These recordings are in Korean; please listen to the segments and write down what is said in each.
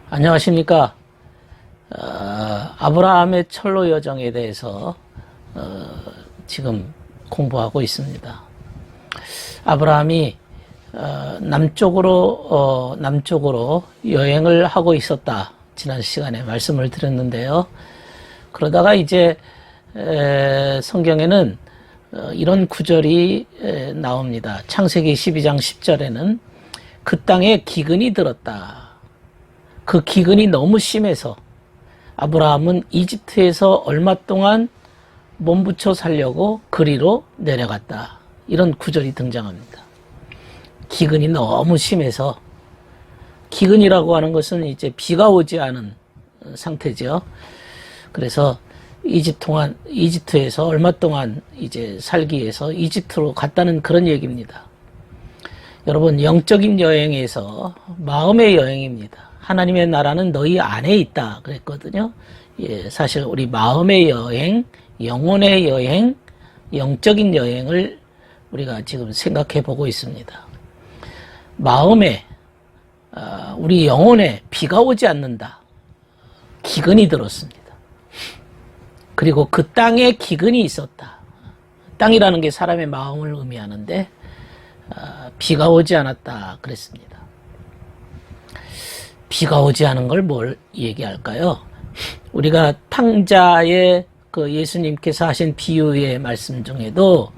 안녕하십니까. 아브라함의 철로 여정에 대해서 지금 공부하고 있습니다. 아브라함이 남쪽으로 여행을 하고 있었다. 지난 시간에 말씀을 드렸는데요. 그러다가 이제 성경에는 이런 구절이 나옵니다. 창세기 12장 10절에는 그 땅에 기근이 들었다. 그 기근이 너무 심해서 아브라함은 이집트에서 얼마 동안 몸부쳐 살려고 그리로 내려갔다. 이런 구절이 등장합니다. 기근이 너무 심해서, 기근이라고 하는 것은 이제 비가 오지 않은 상태죠. 그래서 이집트에서 얼마 동안 이제 살기 위해서 이집트로 갔다는 그런 얘기입니다. 여러분, 영적인 여행에서 마음의 여행입니다. 하나님의 나라는 너희 안에 있다 그랬거든요. 예, 사실 우리 마음의 여행, 영혼의 여행, 영적인 여행을 우리가 지금 생각해 보고 있습니다. 마음에, 우리 영혼에 비가 오지 않는다. 기근이 들었습니다. 그리고 그 땅에 기근이 있었다. 땅이라는 게 사람의 마음을 의미하는데 비가 오지 않았다 그랬습니다. 비가 오지 않은 걸 뭘 얘기할까요? 우리가 탕자의 그 예수님께서 하신 비유의 말씀 중에도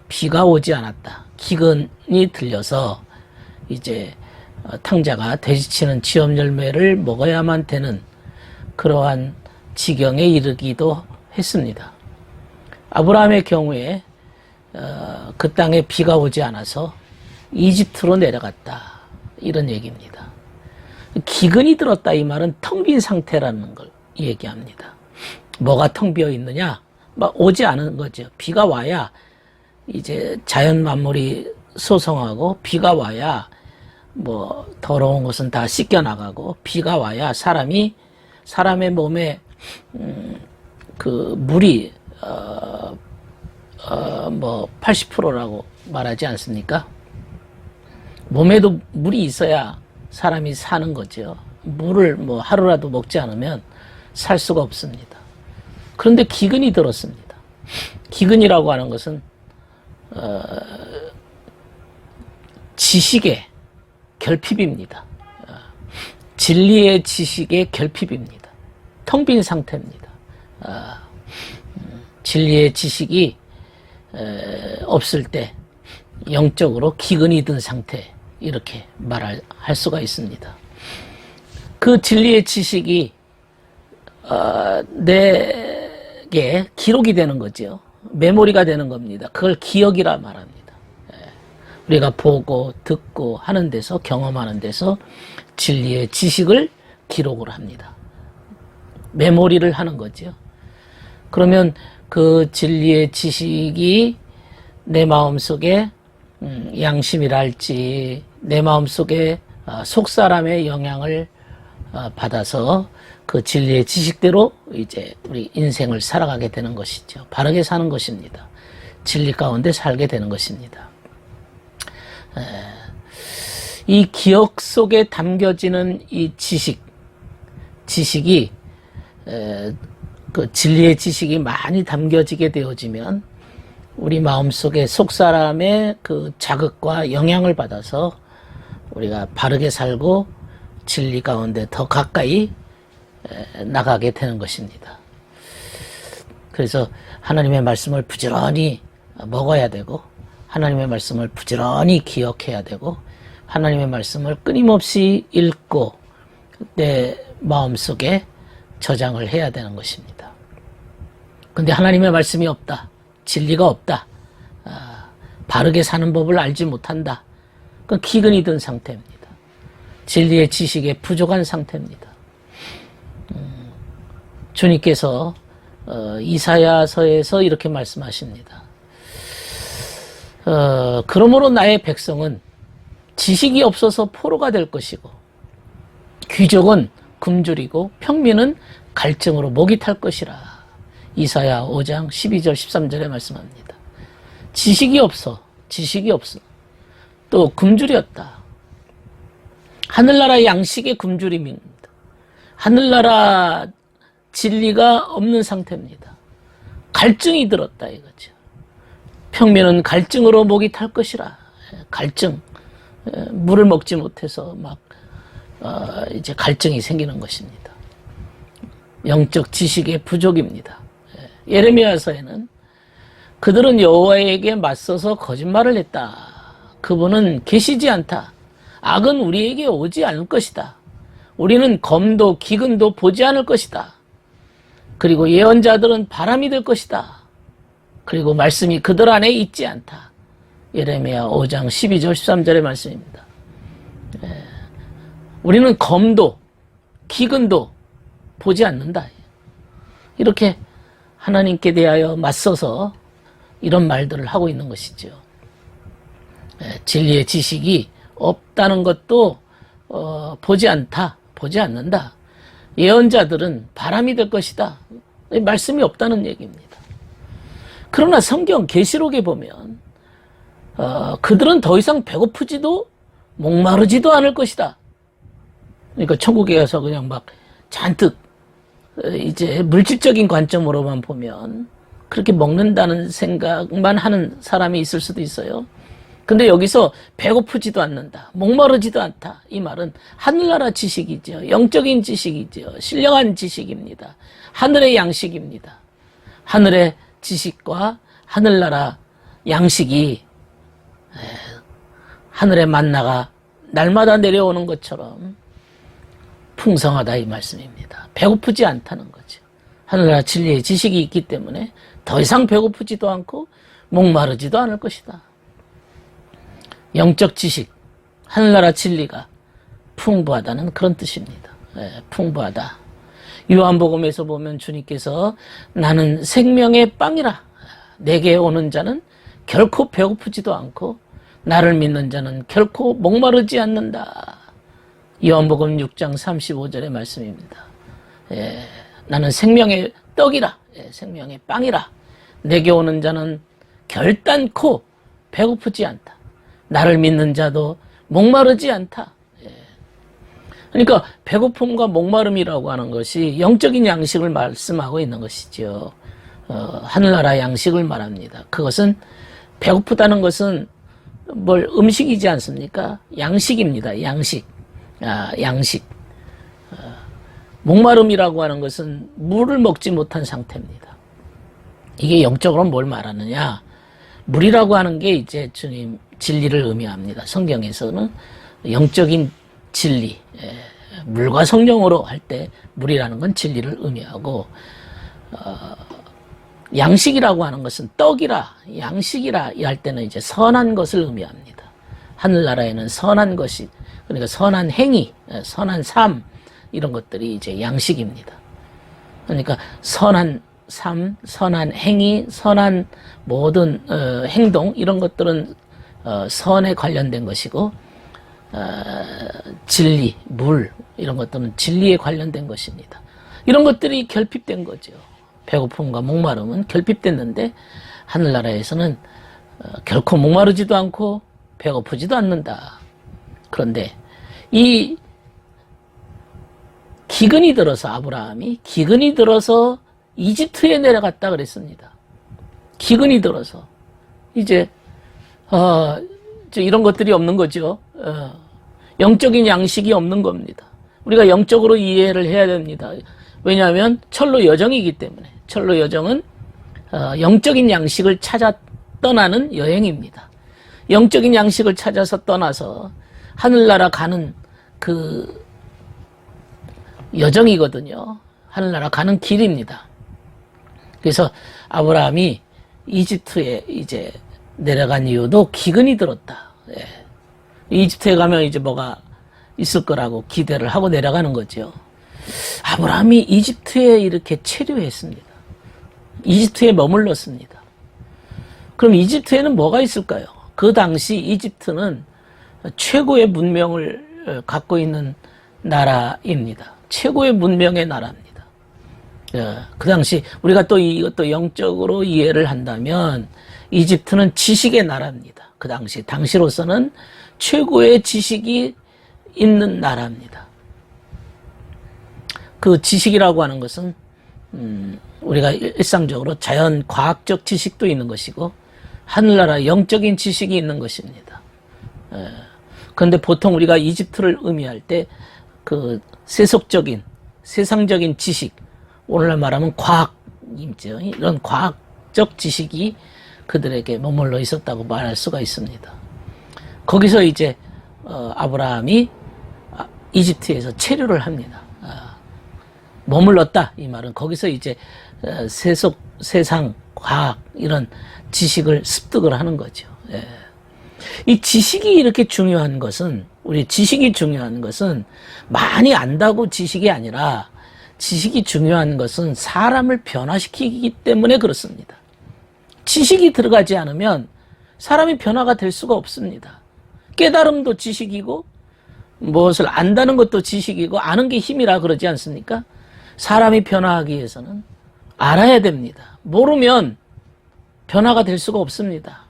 비가 오지 않았다. 기근이 들려서 이제 탕자가 돼지치는 지업 열매를 먹어야만 되는 그러한 지경에 이르기도 했습니다. 아브라함의 경우에 그 땅에 비가 오지 않아서 이집트로 내려갔다. 이런 얘기입니다. 기근이 들었다 이 말은 텅 빈 상태라는 걸 얘기합니다. 뭐가 텅 비어 있느냐? 막 오지 않은 거죠. 비가 와야 이제 자연 만물이 소성하고, 비가 와야 뭐 더러운 것은 다 씻겨 나가고, 비가 와야 사람의 몸에 그 물이 뭐 80%라고 말하지 않습니까? 몸에도 물이 있어야 사람이 사는 거죠. 물을 뭐 하루라도 먹지 않으면 살 수가 없습니다. 그런데 기근이 들었습니다. 기근이라고 하는 것은 지식의 결핍입니다. 진리의 지식의 결핍입니다. 텅 빈 상태입니다. 진리의 지식이 없을 때 영적으로 기근이 든 상태, 이렇게 말할 수가 있습니다. 그 진리의 지식이 내게 기록이 되는 거죠. 메모리가 되는 겁니다. 그걸 기억이라 말합니다. 우리가 보고 듣고 하는 데서, 경험하는 데서 진리의 지식을 기록을 합니다. 메모리를 하는 거죠. 그러면 그 진리의 지식이 내 마음속에 양심이랄지 내 마음속에 속사람의 영향을 받아서 그 진리의 지식대로 이제 우리 인생을 살아가게 되는 것이죠. 바르게 사는 것입니다. 진리 가운데 살게 되는 것입니다. 이 기억 속에 담겨지는 이 지식이 그 진리의 지식이 많이 담겨지게 되어지면 우리 마음속에 속사람의 그 자극과 영향을 받아서 우리가 바르게 살고 진리 가운데 더 가까이 나가게 되는 것입니다. 그래서 하나님의 말씀을 부지런히 먹어야 되고, 하나님의 말씀을 부지런히 기억해야 되고, 하나님의 말씀을 끊임없이 읽고 내 마음속에 저장을 해야 되는 것입니다. 그런데 하나님의 말씀이 없다. 진리가 없다. 바르게 사는 법을 알지 못한다. 그건 기근이 든 상태입니다. 진리의 지식에 부족한 상태입니다. 주님께서 이사야서에서 이렇게 말씀하십니다. 그러므로 나의 백성은 지식이 없어서 포로가 될 것이고, 귀족은 굶주리고 평민은 갈증으로 목이 탈 것이라. 이사야 5장 12절 13절에 말씀합니다. 지식이 없어. 또 굶주렸다. 하늘나라의 양식의 굶주림입니다. 하늘나라 진리가 없는 상태입니다. 갈증이 들었다 이거죠. 평민은 갈증으로 목이 탈 것이라. 갈증. 물을 먹지 못해서 막 이제 갈증이 생기는 것입니다. 영적 지식의 부족입니다. 예레미야서에는 그들은 여호와에게 맞서서 거짓말을 했다. 그분은 계시지 않다. 악은 우리에게 오지 않을 것이다. 우리는 검도 기근도 보지 않을 것이다. 그리고 예언자들은 바람이 될 것이다. 그리고 말씀이 그들 안에 있지 않다. 예레미야 5장 12절 13절의 말씀입니다. 우리는 검도 기근도 보지 않는다. 이렇게 하나님께 대하여 맞서서 이런 말들을 하고 있는 것이죠. 진리의 지식이 없다는 것도 보지 않다. 보지 않는다. 예언자들은 바람이 될 것이다. 말씀이 없다는 얘기입니다. 그러나 성경 계시록에 보면 그들은 더 이상 배고프지도 목마르지도 않을 것이다. 그러니까 천국에 가서 그냥 막 잔뜩 이제 물질적인 관점으로만 보면 그렇게 먹는다는 생각만 하는 사람이 있을 수도 있어요. 근데 여기서 배고프지도 않는다, 목마르지도 않다. 이 말은 하늘나라 지식이죠. 영적인 지식이죠. 신령한 지식입니다. 하늘의 양식입니다. 하늘의 지식과 하늘나라 양식이 하늘의 만나가 날마다 내려오는 것처럼 풍성하다 이 말씀입니다. 배고프지 않다는 거죠. 하늘나라 진리의 지식이 있기 때문에 더 이상 배고프지도 않고 목마르지도 않을 것이다. 영적 지식, 하늘나라 진리가 풍부하다는 그런 뜻입니다. 풍부하다. 요한복음에서 보면 주님께서 나는 생명의 빵이라. 내게 오는 자는 결코 배고프지도 않고 나를 믿는 자는 결코 목마르지 않는다. 요한복음 6장 35절의 말씀입니다. 나는 생명의 떡이라. 생명의 빵이라. 내게 오는 자는 결단코 배고프지 않다. 나를 믿는 자도 목마르지 않다. 그러니까 배고픔과 목마름이라고 하는 것이 영적인 양식을 말씀하고 있는 것이죠. 하늘나라 양식을 말합니다. 그것은 배고프다는 것은 뭘 음식이지 않습니까? 양식입니다. 양식. 양식. 목마름이라고 하는 것은 물을 먹지 못한 상태입니다. 이게 영적으로 뭘 말하느냐? 물이라고 하는 게 이제 주님 진리를 의미합니다. 성경에서는 영적인 진리, 물과 성령으로 할 때 물이라는 건 진리를 의미하고 양식이라고 하는 것은 떡이라, 양식이라 할 때는 이제 선한 것을 의미합니다. 하늘나라에는 선한 것이, 그러니까 선한 행위, 선한 삶 이런 것들이 이제 양식입니다. 그러니까 선한 삶, 선한 행위, 선한 모든 행동 이런 것들은 선에 관련된 것이고 진리, 물 이런 것들은 진리에 관련된 것입니다. 이런 것들이 결핍된 거죠. 배고픔과 목마름은 결핍됐는데 하늘나라에서는 결코 목마르지도 않고 배고프지도 않는다. 그런데 이 기근이 들어서 아브라함이 기근이 들어서 이집트에 내려갔다 그랬습니다. 기근이 들어서 이제 이런 것들이 없는 거죠. 영적인 양식이 없는 겁니다. 우리가 영적으로 이해를 해야 됩니다. 왜냐하면 철로 여정이기 때문에. 철로 여정은 영적인 양식을 찾아 떠나는 여행입니다. 영적인 양식을 찾아서 떠나서 하늘나라 가는 그 여정이거든요. 하늘나라 가는 길입니다. 그래서 아브라함이 이집트에 이제 내려간 이유도 기근이 들었다. 이집트에 가면 이제 뭐가 있을 거라고 기대를 하고 내려가는 거죠. 아브라함이 이집트에 이렇게 체류했습니다. 이집트에 머물렀습니다. 그럼 이집트에는 뭐가 있을까요? 그 당시 이집트는 최고의 문명을 갖고 있는 나라입니다. 최고의 문명의 나라입니다. 그 당시 우리가 또 이것도 영적으로 이해를 한다면 이집트는 지식의 나라입니다. 그 당시로서는 최고의 지식이 있는 나라입니다. 그 지식이라고 하는 것은 우리가 일상적으로 자연 과학적 지식도 있는 것이고 하늘나라 영적인 지식이 있는 것입니다. 그런데 보통 우리가 이집트를 의미할 때 그 세속적인 세상적인 지식, 오늘날 말하면 과학이죠. 이런 과학적 지식이 그들에게 머물러 있었다고 말할 수가 있습니다. 거기서 이제 아브라함이 이집트에서 체류를 합니다. 머물렀다 이 말은 거기서 이제 세상 과학 이런 지식을 습득을 하는 거죠. 이 지식이 이렇게 중요한 것은 우리 지식이 중요한 것은 많이 안다고 지식이 아니라 지식이 중요한 것은 사람을 변화시키기 때문에 그렇습니다. 지식이 들어가지 않으면 사람이 변화가 될 수가 없습니다. 깨달음도 지식이고 무엇을 안다는 것도 지식이고 아는 게 힘이라 그러지 않습니까? 사람이 변화하기 위해서는 알아야 됩니다. 모르면 변화가 될 수가 없습니다.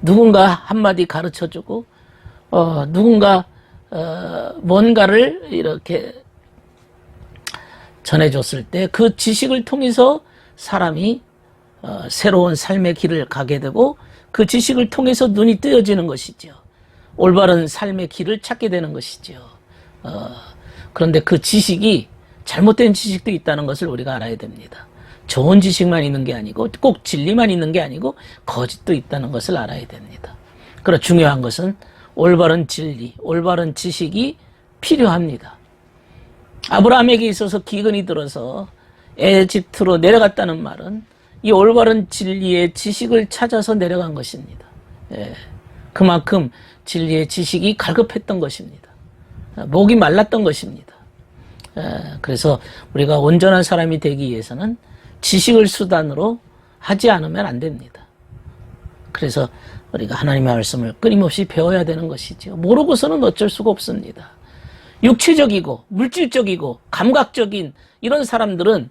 누군가 한마디 가르쳐주고 누군가 뭔가를 이렇게 전해줬을 때 그 지식을 통해서 사람이 새로운 삶의 길을 가게 되고 그 지식을 통해서 눈이 뜨여지는 것이죠. 올바른 삶의 길을 찾게 되는 것이죠. 그런데 그 지식이 잘못된 지식도 있다는 것을 우리가 알아야 됩니다. 좋은 지식만 있는 게 아니고 꼭 진리만 있는 게 아니고 거짓도 있다는 것을 알아야 됩니다. 그러나 중요한 것은 올바른 진리, 올바른 지식이 필요합니다. 아브라함에게 있어서 기근이 들어서 에집트로 내려갔다는 말은 이 올바른 진리의 지식을 찾아서 내려간 것입니다. 그만큼 진리의 지식이 갈급했던 것입니다. 목이 말랐던 것입니다. 그래서 우리가 온전한 사람이 되기 위해서는 지식을 수단으로 하지 않으면 안 됩니다. 그래서 우리가 하나님의 말씀을 끊임없이 배워야 되는 것이죠. 모르고서는 어쩔 수가 없습니다. 육체적이고 물질적이고 감각적인 이런 사람들은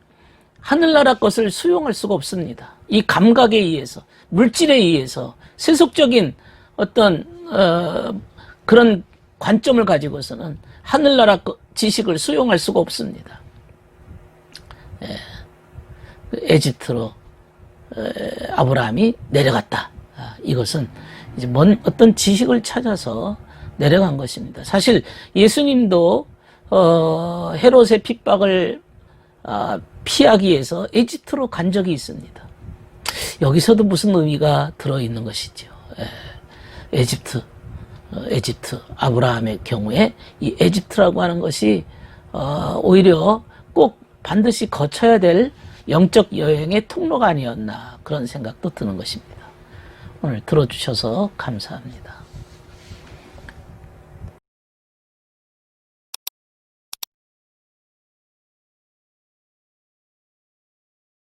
하늘나라 것을 수용할 수가 없습니다. 이 감각에 의해서 물질에 의해서 세속적인 어떤 그런 관점을 가지고서는 하늘나라 지식을 수용할 수가 없습니다. 에집트로 아브라함이 내려갔다. 이것은 이제 어떤 지식을 찾아서 내려간 것입니다. 사실 예수님도 헤롯의 핍박을 피하기 위해서 에집트로 간 적이 있습니다. 여기서도 무슨 의미가 들어있는 것이죠. 에집트 아브라함의 경우에 이 에집트라고 하는 것이 오히려 꼭 반드시 거쳐야 될 영적 여행의 통로가 아니었나 그런 생각도 드는 것입니다. 오늘 들어주셔서 감사합니다.